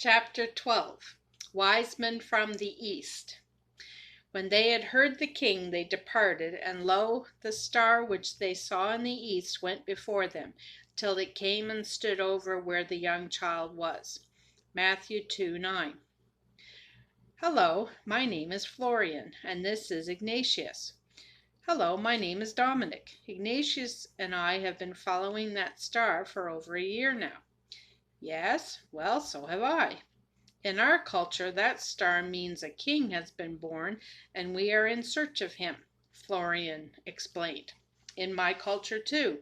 Chapter 12. Wisemen from the East. When they had heard the king, they departed, and lo, the star which they saw in the east went before them, till it came and stood over where the young child was. Matthew 2:9. Hello, my name is Florian, and this is Ignatius. Hello, my name is Dominic. Ignatius and I have been following that star for over a year now. Yes, well, so have I. In our culture, that star means a king has been born, and we are in search of him, Florian explained. In my culture, too.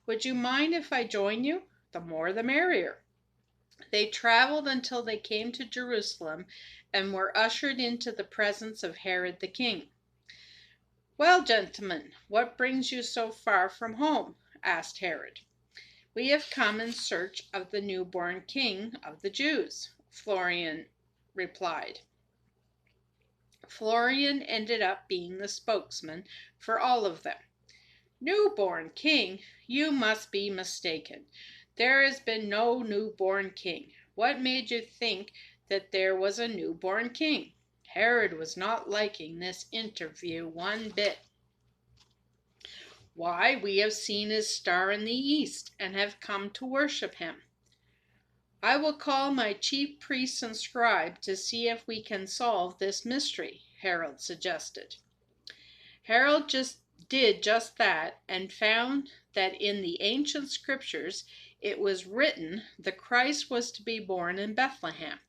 Would you mind if I join you? The more the merrier. They traveled until they came to Jerusalem and were ushered into the presence of Herod the king. Well, gentlemen, what brings you so far from home? Asked Herod. We have come in search of the newborn king of the Jews, Florian replied. Florian ended up being the spokesman for all of them. Newborn king? You must be mistaken. There has been no newborn king. What made you think that there was a newborn king? Herod was not liking this interview one bit. Why, we have seen his star in the east and have come to worship him. I will call my chief priests and scribe to see if we can solve this mystery, Herod suggested. Herod did just that and found that in the ancient scriptures it was written the Christ was to be born in Bethlehem.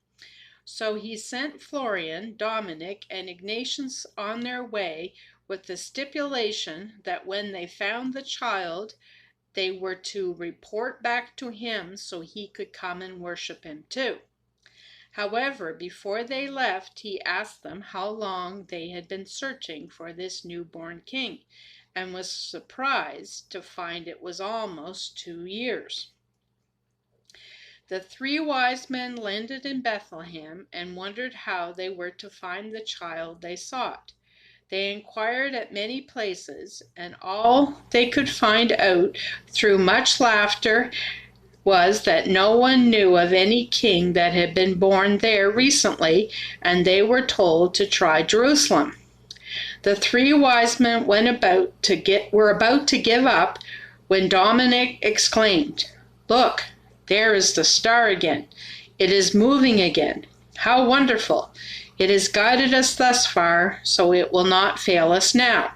So he sent Florian, Dominic, and Ignatius on their way with the stipulation that when they found the child, they were to report back to him so he could come and worship him too. However, before they left, he asked them how long they had been searching for this newborn king, and was surprised to find it was almost 2 years. The 3 wise men landed in Bethlehem and wondered how they were to find the child they sought. They inquired at many places, and all they could find out through much laughter was that no one knew of any king that had been born there recently, and they were told to try Jerusalem. The 3 wise men were about to give up when Dominic exclaimed, "Look, there is the star again. It is moving again. How wonderful! It has guided us thus far, so it will not fail us now."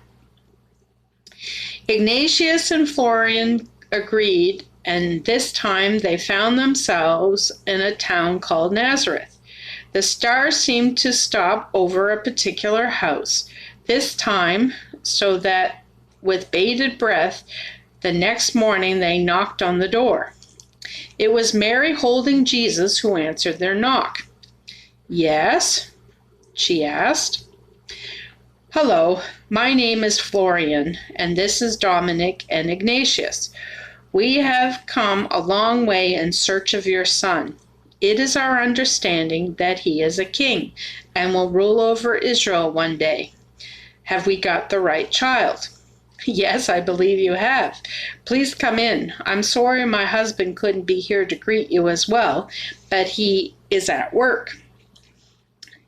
Ignatius and Florian agreed, and this time they found themselves in a town called Nazareth. The star seemed to stop over a particular house, this time, so that with bated breath, the next morning they knocked on the door. It was Mary holding Jesus who answered their knock. "Yes?" she asked. "Hello, my name is Florian, and this is Dominic and Ignatius. We have come a long way in search of your son. It is our understanding that he is a king and will rule over Israel one day. Have we got the right child?" "Yes, I believe you have. Please come in. I'm sorry my husband couldn't be here to greet you as well, but he is at work."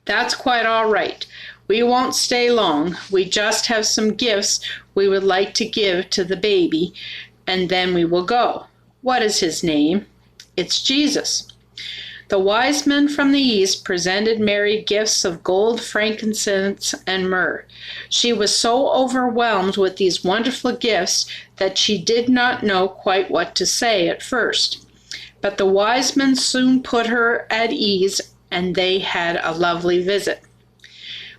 "That's quite all right. We won't stay long. We just have some gifts we would like to give to the baby, and then we will go." "What is his name?" "It's Jesus." The wise men from the east presented Mary gifts of gold, frankincense, and myrrh. She was so overwhelmed with these wonderful gifts that she did not know quite what to say at first. But the wise men soon put her at ease, and they had a lovely visit.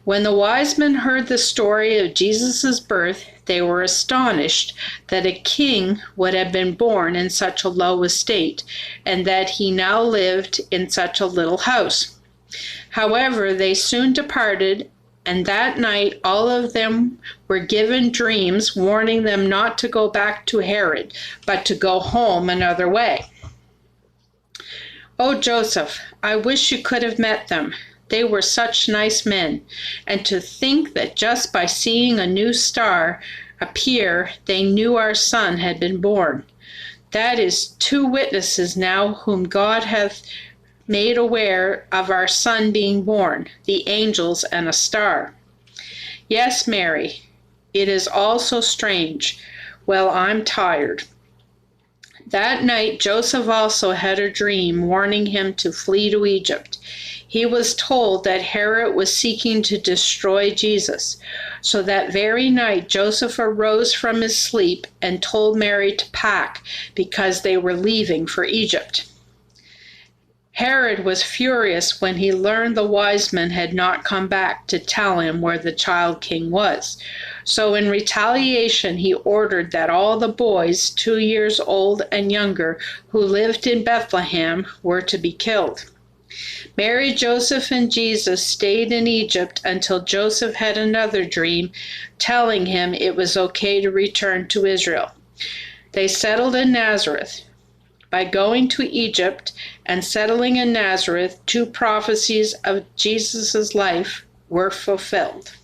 When the wise men heard the story of Jesus' birth, they were astonished that a king would have been born in such a low estate, and that he now lived in such a little house. However, they soon departed, and that night all of them were given dreams warning them not to go back to Herod, but to go home another way. "Oh, Joseph, I wish you could have met them. They were such nice men, and to think that just by seeing a new star appear, they knew our son had been born. That is 2 witnesses now whom God hath made aware of our son being born, the angels and a star. Yes, Mary, it is all so strange. Well, I'm tired. That night Joseph also had a dream warning him to flee to Egypt. He was told that Herod was seeking to destroy Jesus. So that very night Joseph arose from his sleep and told Mary to pack because they were leaving for Egypt. Herod was furious when he learned the wise men had not come back to tell him where the child king was. So in retaliation, he ordered that all the boys 2 years old and younger who lived in Bethlehem were to be killed. Mary, Joseph, and Jesus stayed in Egypt until Joseph had another dream telling him it was okay to return to Israel. They settled in Nazareth. By going to Egypt and settling in Nazareth, 2 prophecies of Jesus' life were fulfilled.